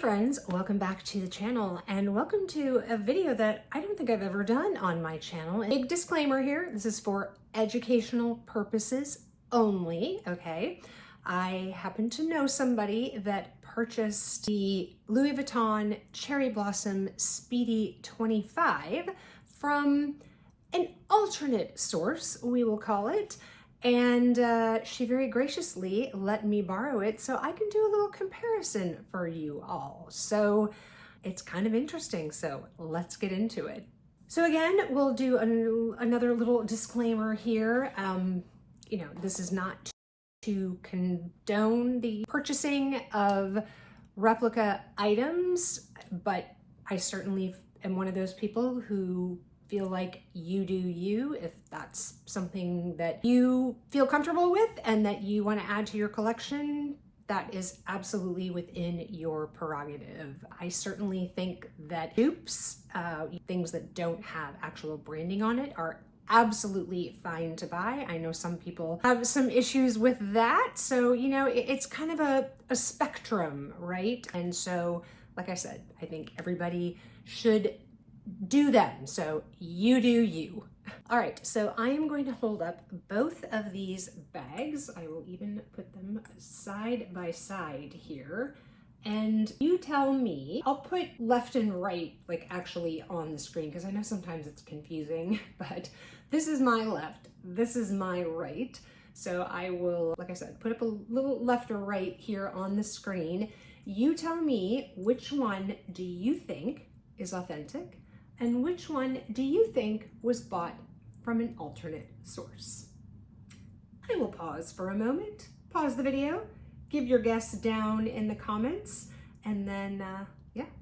friends, welcome back to the channel and welcome to a video that I don't think I've ever done on my channel. Big disclaimer here, this is for educational purposes only, okay? I happen to know somebody that purchased the Louis Vuitton Cherry Blossom Speedy 25 from an alternate source, we will call it. And she very graciously let me borrow it so I can do a little comparison for you all. So it's kind of interesting, so let's get into it. So again, we'll do another little disclaimer here. This is not to condone the purchasing of replica items, but I certainly am one of those people who feel like you do you. If that's something that you feel comfortable with and that you want to add to your collection, that is absolutely within your prerogative. I certainly think that dupes, things that don't have actual branding on it, are absolutely fine to buy. I know some people have some issues with that. So, it's kind of a spectrum, right? And so, like I said, I think everybody should do them. So you do you. All right, so I am going to hold up both of these bags. I will even put them side by side here. And you tell me, I'll put left and right like actually on the screen because I know sometimes it's confusing, but this is my left, this is my right. So I will, like I said, put up a little left or right here on the screen. You tell me which one do you think is authentic and which one do you think was bought from an alternate source. I will pause for a moment, pause the video, give your guess down in the comments, and then,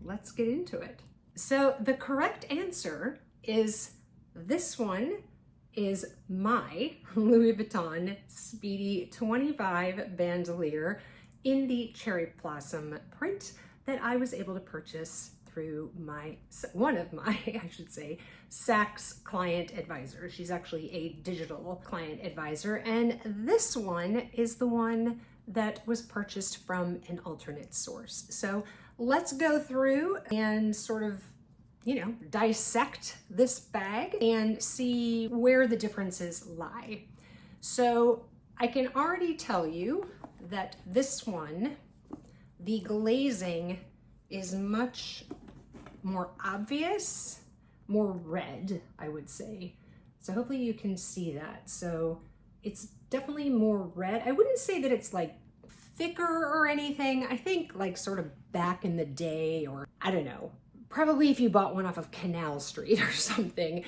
let's get into it. So the correct answer is this one is my Louis Vuitton Speedy 25 bandolier in the Cherry Blossom print that I was able to purchase through one of my Saks client advisors. She's actually a digital client advisor, and this one is the one that was purchased from an alternate source. So let's go through and sort of, dissect this bag and see where the differences lie. So I can already tell you that this one, the glazing is much more obvious, more red, I would say. So hopefully you can see that. So it's definitely more red. I wouldn't say that it's like thicker or anything. I think like sort of back in the day, or I don't know, probably if you bought one off of Canal Street or something,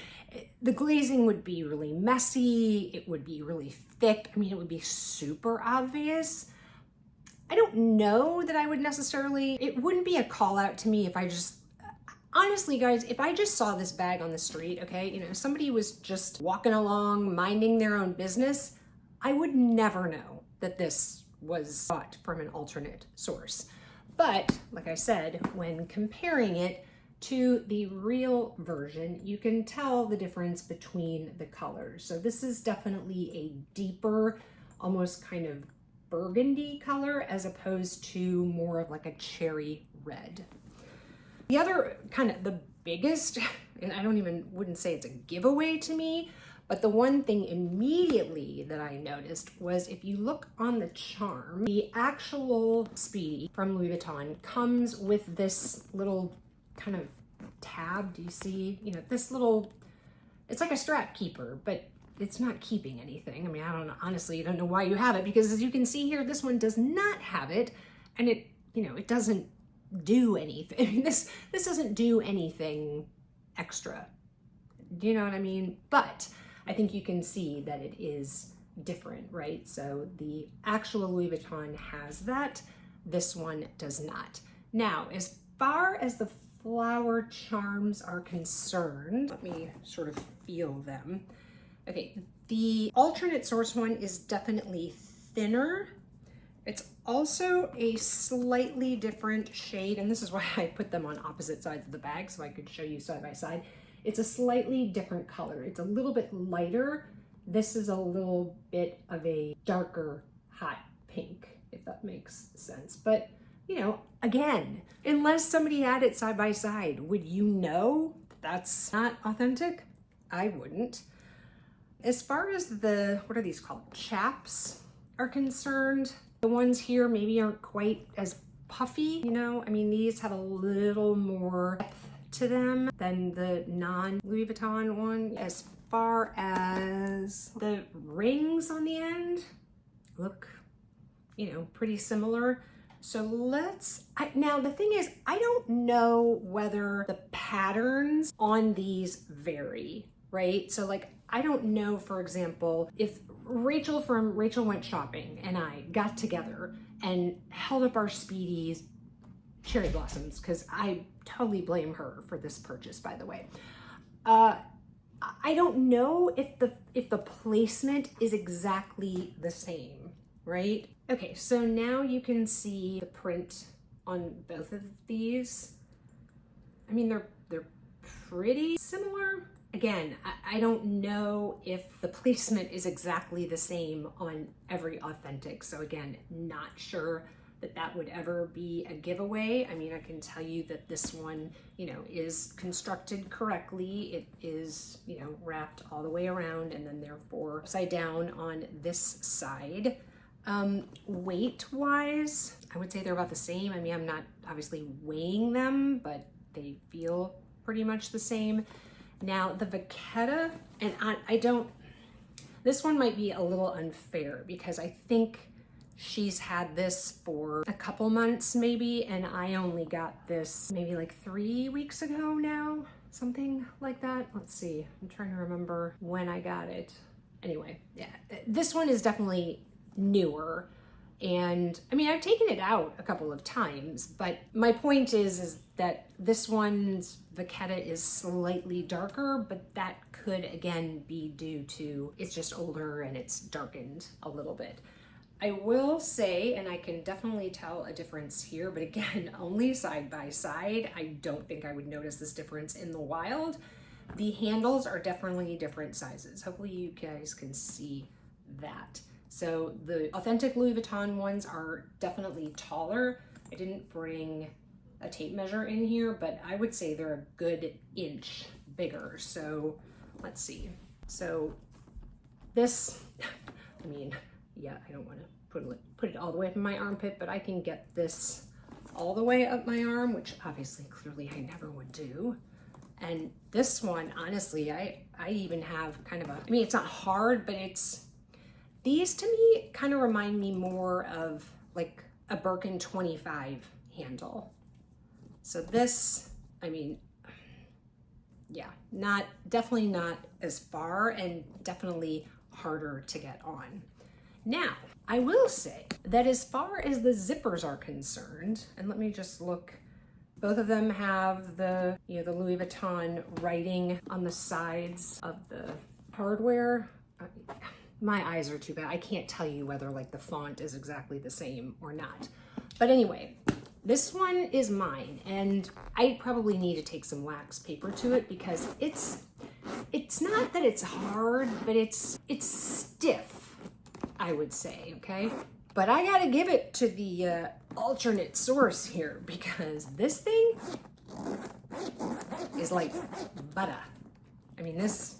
the glazing would be really messy. It would be really thick. I mean, it would be super obvious. I don't know that I would necessarily, it wouldn't be a call out to me if I just, honestly guys, if I just saw this bag on the street, okay, if somebody was just walking along, minding their own business, I would never know that this was bought from an alternate source. But like I said, when comparing it to the real version, you can tell the difference between the colors. So this is definitely a deeper, almost kind of burgundy color as opposed to more of like a cherry red. The other kind of the biggest, and I wouldn't say it's a giveaway to me, but the one thing immediately that I noticed was if you look on the charm, the actual Speedy from Louis Vuitton comes with this little kind of tab. Do you see, this little, it's like a strap keeper, but it's not keeping anything. I mean, I don't know, honestly, I don't know why you have it, because as you can see here, this one does not have it, and it, it doesn't do anything. I mean, this doesn't do anything extra. Do you know what I mean? But I think you can see that it is different, right? So the actual Louis Vuitton has that. This one does not. Now, as far as the flower charms are concerned, let me sort of feel them. Okay, the alternate source one is definitely thinner. It's also a slightly different shade, and this is why I put them on opposite sides of the bag so I could show you side by side. It's a slightly different color. It's a little bit lighter. This is a little bit of a darker hot pink, if that makes sense. But you know, again, unless somebody had it side by side, would you know that's not authentic? I wouldn't. As far as the, what are these called? Chaps are concerned, the ones here maybe aren't quite as puffy, you know? I mean, these have a little more depth to them than the non-Louis Vuitton one. As far as the rings on the end, look, you know, pretty similar. So now the thing is, I don't know whether the patterns on these vary, right? So like, I don't know, for example, if Rachel from Rachel Went Shopping and I got together and held up our Speedy's cherry blossoms, because I totally blame her for this purchase, by the way. I don't know if the placement is exactly the same, right? Okay, so now you can see the print on both of these. I mean, they're pretty similar. Again, I don't know if the placement is exactly the same on every authentic. So again, not sure that would ever be a giveaway. I mean, I can tell you that this one, you know, is constructed correctly. It is, you know, wrapped all the way around and then therefore upside down on this side. Weight wise, I would say they're about the same. I mean, I'm not obviously weighing them, but they feel pretty much the same. Now the Vachetta, and I don't, this one might be a little unfair because I think she's had this for a couple months maybe, and I only got this maybe like 3 weeks ago now, something like that. Let's see, I'm trying to remember when I got it. Anyway, yeah, this one is definitely newer. And I mean, I've taken it out a couple of times, but my point is that this one's Vachetta is slightly darker, but that could again be due to it's just older and it's darkened a little bit. I will say, and I can definitely tell a difference here, but again, only side by side. I don't think I would notice this difference in the wild. The handles are definitely different sizes. Hopefully you guys can see that. So the authentic Louis Vuitton ones are definitely taller. I didn't bring a tape measure in here, but I would say they're a good inch bigger. So let's see. So this, I mean, yeah, I don't want to put it all the way up in my armpit, but I can get this all the way up my arm, which obviously clearly I never would do. And this one, honestly, I even have kind of a, I mean, it's not hard, but these to me kind of remind me more of like a Birkin 25 handle. So this, I mean, yeah, definitely not as far and definitely harder to get on. Now, I will say that as far as the zippers are concerned, and let me just look, both of them have the, you know, the Louis Vuitton writing on the sides of the hardware. My eyes are too bad. I can't tell you whether like the font is exactly the same or not. But anyway, this one is mine, and I probably need to take some wax paper to it because it's not that it's hard, but it's stiff, I would say, okay? But I gotta give it to the alternate source here because this thing is like butter. I mean, this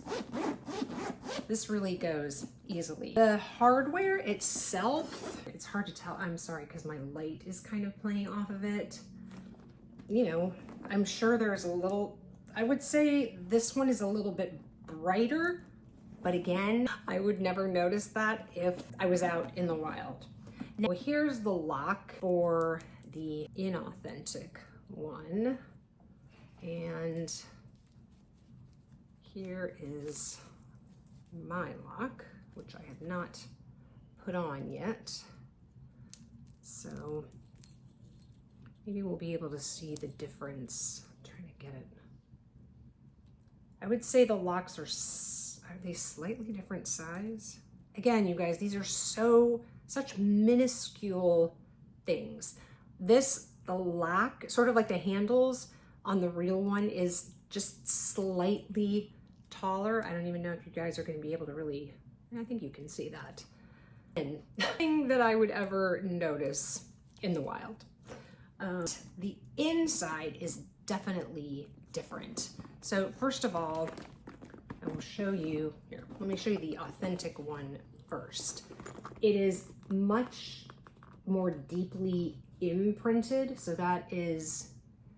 really goes easily. The hardware itself, it's hard to tell. I'm sorry, because my light is kind of playing off of it. You know, I'm sure there's a little, I would say this one is a little bit brighter, but again, I would never notice that if I was out in the wild. Now, here's the lock for the inauthentic one. And here is my lock, which I have not put on yet. So maybe we'll be able to see the difference. I'm trying to get it. I would say the locks are they slightly different size? Again, you guys, these are such minuscule things. The lock, sort of like the handles on the real one, is just slightly taller. I don't even know if you guys are going to be able to really, I think you can see that. And nothing that I would ever notice in the wild. The inside is definitely different. So first of all, I will show you here. Let me show you the authentic one first. It is much more deeply imprinted. So that is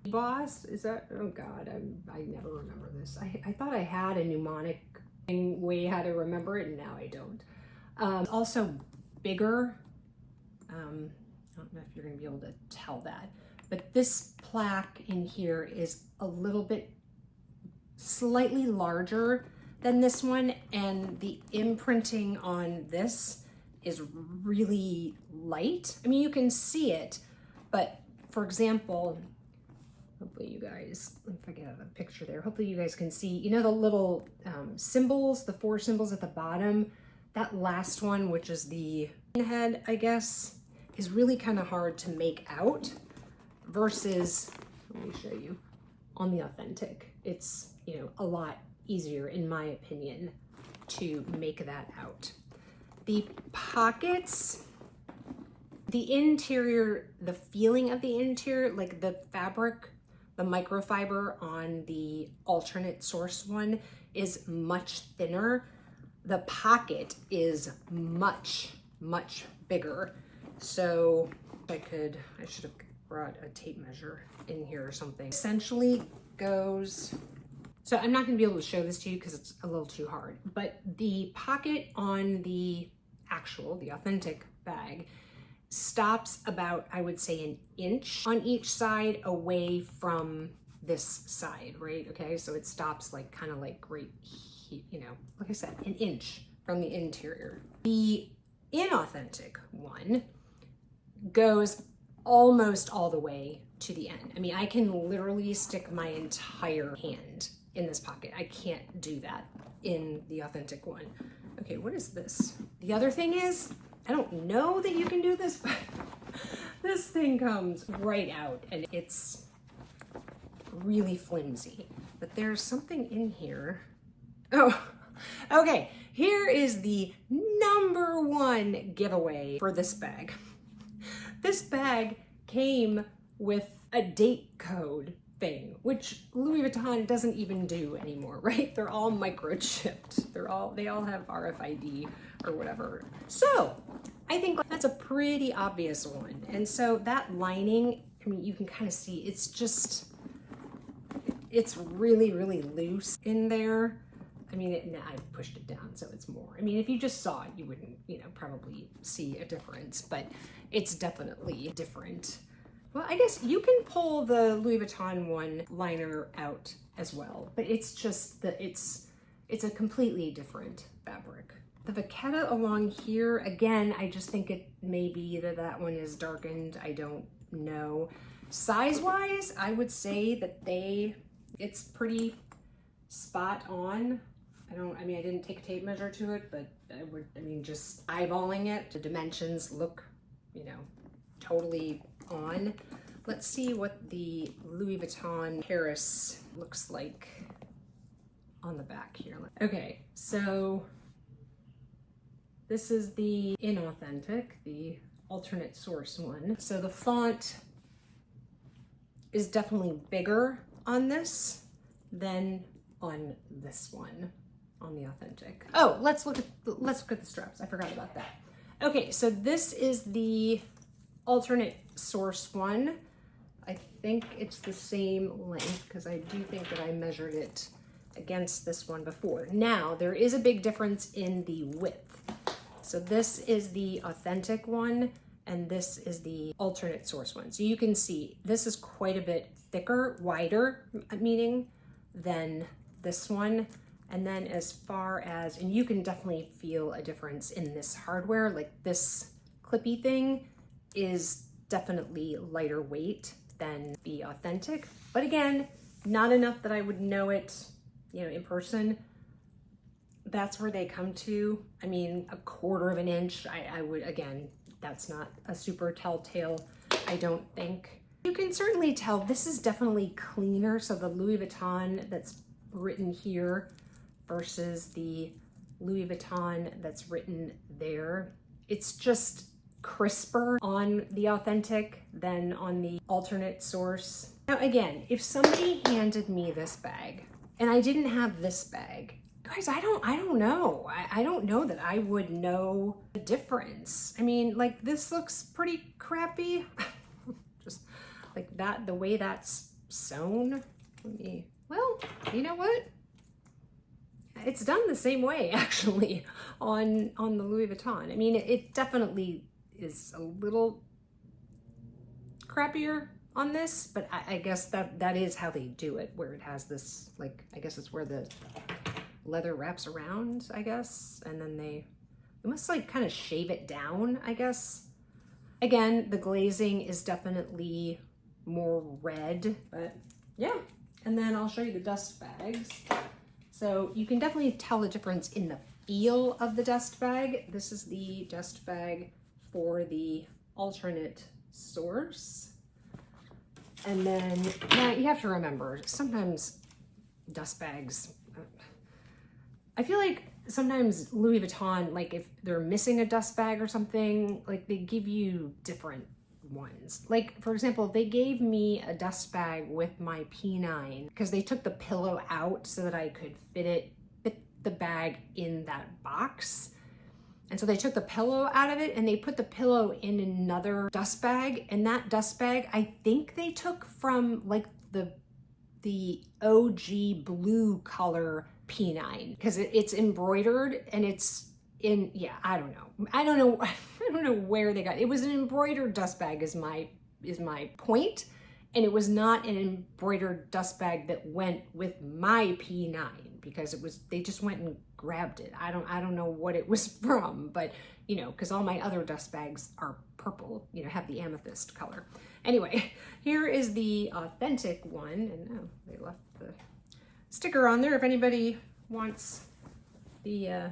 embossed. Is that? Oh God, I never remember this. I thought I had a mnemonic way how to remember it, and now I don't. Also bigger. I don't know if you're going to be able to tell that, but this plaque in here is a little bit slightly larger than this one, and the imprinting on this is really light. I mean, you can see it, but for example, hopefully you guys, if I get a picture there, hopefully you guys can see, you know, the little symbols, the 4 symbols at the bottom, that last one, which is the head, I guess, is really kind of hard to make out versus, let me show you, on the authentic. It's, you know, a lot easier, in my opinion, to make that out. The pockets, the interior, the feeling of the interior, like the fabric, the microfiber on the alternate source one is much thinner. The pocket is much, much bigger. So I should have brought a tape measure in here or something. Essentially goes, so I'm not gonna be able to show this to you because it's a little too hard, but the pocket on the authentic bag stops about, I would say, an inch on each side away from this side, right? Okay, so it stops like kind of like right here, you know, like I said, an inch from the interior. The inauthentic one goes almost all the way to the end. I mean, I can literally stick my entire hand in this pocket. I can't do that in the authentic one. Okay, what is this? The other thing is, I don't know that you can do this, but this thing comes right out and it's really flimsy. But there's something in here. Oh, okay. Here is the #1 giveaway for this bag. This bag came with a date code thing, which Louis Vuitton doesn't even do anymore, right? They're all microchipped. They all have RFID or whatever. So I think that's a pretty obvious one. And so that lining, I mean, you can kind of see it's really, really loose in there. I mean, I pushed it down, so it's more. I mean, if you just saw it, you wouldn't, you know, probably see a difference, but it's definitely different. Well, I guess you can pull the Louis Vuitton one liner out as well, but it's just it's a completely different fabric. The vachetta along here, again, I just think it may be that one is darkened. I don't know. Size-wise, I would say that it's pretty spot on. I didn't take a tape measure to it, but just eyeballing it, the dimensions look, you know, totally on. Let's see what the Louis Vuitton Paris looks like on the back here. Okay, so this is the inauthentic, the alternate source one. So the font is definitely bigger on this than on this one, on the authentic. Oh, let's look at the straps. I forgot about that. Okay, so this is the alternate source one. I think it's the same length because I do think that I measured it against this one before. Now, there is a big difference in the width. So this is the authentic one and this is the alternate source one. So you can see this is quite a bit thicker, wider, meaning, than this one. And then as far as, and you can definitely feel a difference in this hardware, like this clippy thing is definitely lighter weight than the authentic. But again, not enough that I would know it, you know, in person. That's where they come to. I mean, 1/4 of an inch, I would, again, that's not a super telltale, I don't think. You can certainly tell this is definitely cleaner. So the Louis Vuitton that's written here versus the Louis Vuitton that's written there, it's just crisper on the authentic than on the alternate source. Now again, if somebody handed me this bag and I didn't have this bag, guys, I don't know. I don't know that I would know the difference. I mean, like, this looks pretty crappy. Just like that, the way that's sewn. Well, you know what? It's done the same way actually on the Louis Vuitton. I mean, it definitely is a little crappier on this, but I guess that is how they do it, where it has this, like, I guess it's where the leather wraps around, I guess, and then they must like kind of shave it down, I guess. Again, the glazing is definitely more red, but yeah. And then I'll show you the dust bags. So you can definitely tell the difference in the feel of the dust bag. This is the dust bag for the alternate source. And then, now you have to remember, sometimes dust bags, I feel like sometimes Louis Vuitton, like if they're missing a dust bag or something, like they give you different ones. Like, for example, they gave me a dust bag with my P9 because they took the pillow out so that I could fit the bag in that box. And so they took the pillow out of it and they put the pillow in another dust bag. And that dust bag, I think they took from like the OG blue color P9 because it's embroidered and it's in, yeah, I don't know where they got it. It was an embroidered dust bag is my point, and it was not an embroidered dust bag that went with my P9 because they just went and grabbed it. I don't know what it was from, but you know, because all my other dust bags are purple, you know, have the amethyst color. Anyway, here is the authentic one, and oh, they left the sticker on there if anybody wants the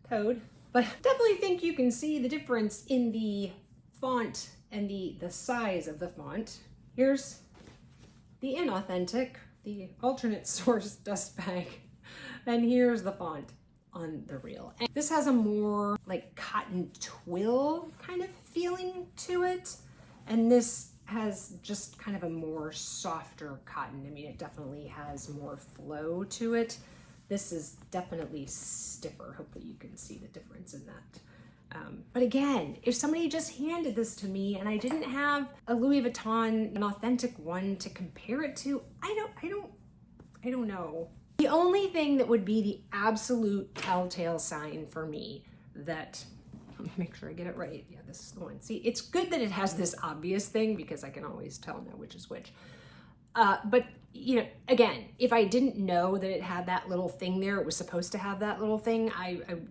code. But definitely think you can see the difference in the font and the size of the font. Here's the inauthentic, the alternate source dust bag, and here's the font on the real. And this has a more like cotton twill kind of feeling to it, and this has just kind of a more softer cotton. I mean, it definitely has more flow to it. This is definitely stiffer. Hopefully you can see the difference in that. But again, if somebody just handed this to me and I didn't have a Louis Vuitton, an authentic one to compare it to, I don't know. The only thing that would be the absolute telltale sign for me that, let me make sure I get it right. Yeah, this is the one. See, it's good that it has this obvious thing because I can always tell now which is which. But you know, again, if I didn't know that it had that little thing there, it was supposed to have that little thing,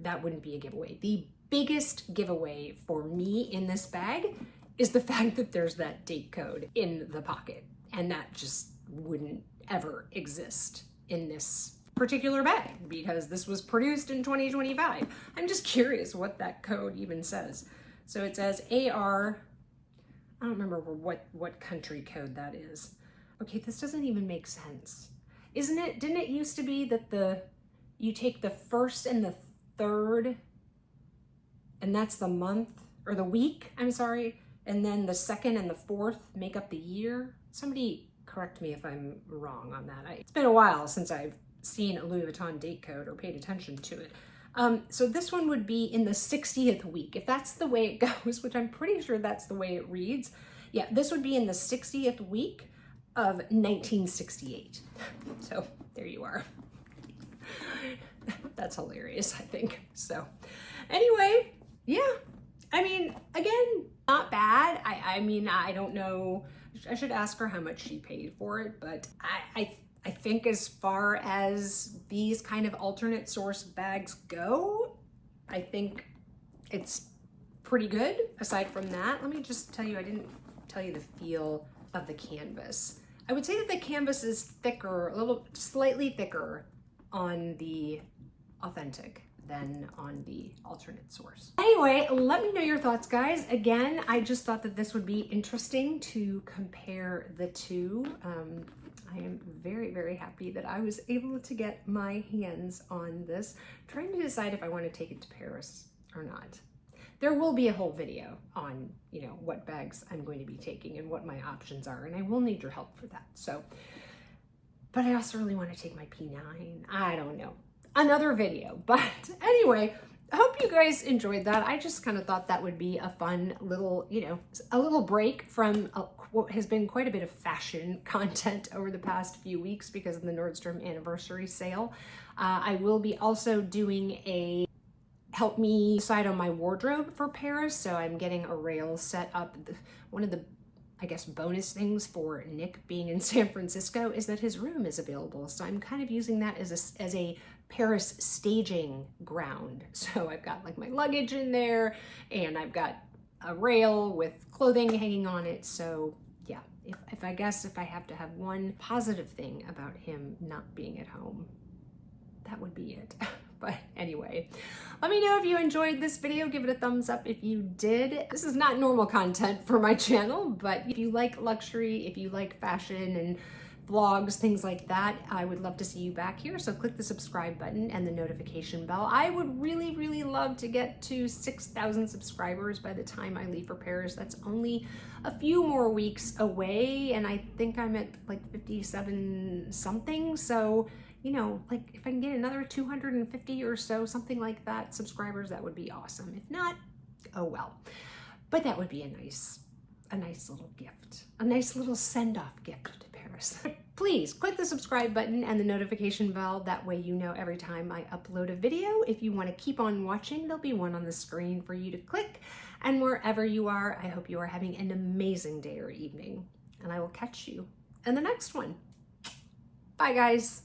that wouldn't be a giveaway. The biggest giveaway for me in this bag is the fact that there's that date code in the pocket, and that just wouldn't ever exist in this particular bag because this was produced in 2025. I'm just curious what that code even says. So it says AR, I don't remember what country code that is. Okay, this doesn't even make sense. Isn't it? Didn't it used to be that you take the first and the third, and that's the month, or the week, I'm sorry, and then the second and the fourth make up the year? Somebody correct me if I'm wrong on that. It's been a while since I've seen a Louis Vuitton date code or paid attention to it. So this one would be in the 60th week, if that's the way it goes, which I'm pretty sure that's the way it reads. Yeah, this would be in the 60th week of 1968. So there you are. That's hilarious, I think. So anyway, yeah, I mean, again, not bad. I mean, I don't know. I should ask her how much she paid for it, but I think as far as these kind of alternate source bags go, I think it's pretty good. Aside from that, let me just tell you, I didn't tell you the feel of the canvas. I would say that the canvas is thicker, a little slightly thicker on the authentic than on the alternate source. Anyway, let me know your thoughts, guys. Again, I just thought that this would be interesting to compare the two. I am very, very happy that I was able to get my hands on this. I'm trying to decide if I want to take it to Paris or not. there will be a whole video on, you know, what bags I'm going to be taking and what my options are, and I will need your help for that. So, but I also really want to take my P9. I don't know. Another video. But anyway, I hope you guys enjoyed that. I just kind of thought that would be a fun little, you know, a little break from what has been quite a bit of fashion content over the past few weeks because of the Nordstrom anniversary sale. I will be also doing a help me decide on my wardrobe for Paris. So I'm getting a rail set up. One of the, I guess, bonus things for Nick being in San Francisco is that his room is available. So I'm kind of using that as a Paris staging ground. So I've got like my luggage in there and I've got a rail with clothing hanging on it. So yeah, if I guess if I have to have one positive thing about him not being at home, that would be it. But anyway, let me know if you enjoyed this video. Give it a thumbs up if you did. This is not normal content for my channel, but if you like luxury, if you like fashion and vlogs, things like that, I would love to see you back here. So click the subscribe button and the notification bell. I would really, really love to get to 6,000 subscribers by the time I leave for Paris. That's only a few more weeks away, and I think I'm at like 57 something. So, you know, like if I can get another 250 or so, something like that, subscribers, that would be awesome. If not, oh well. But that would be a nice little gift, a nice little send-off gift to Paris. Please click the subscribe button and the notification bell. That way you know every time I upload a video. If you want to keep on watching, there'll be one on the screen for you to click. And wherever you are, I hope you are having an amazing day or evening. And I will catch you in the next one. Bye, guys.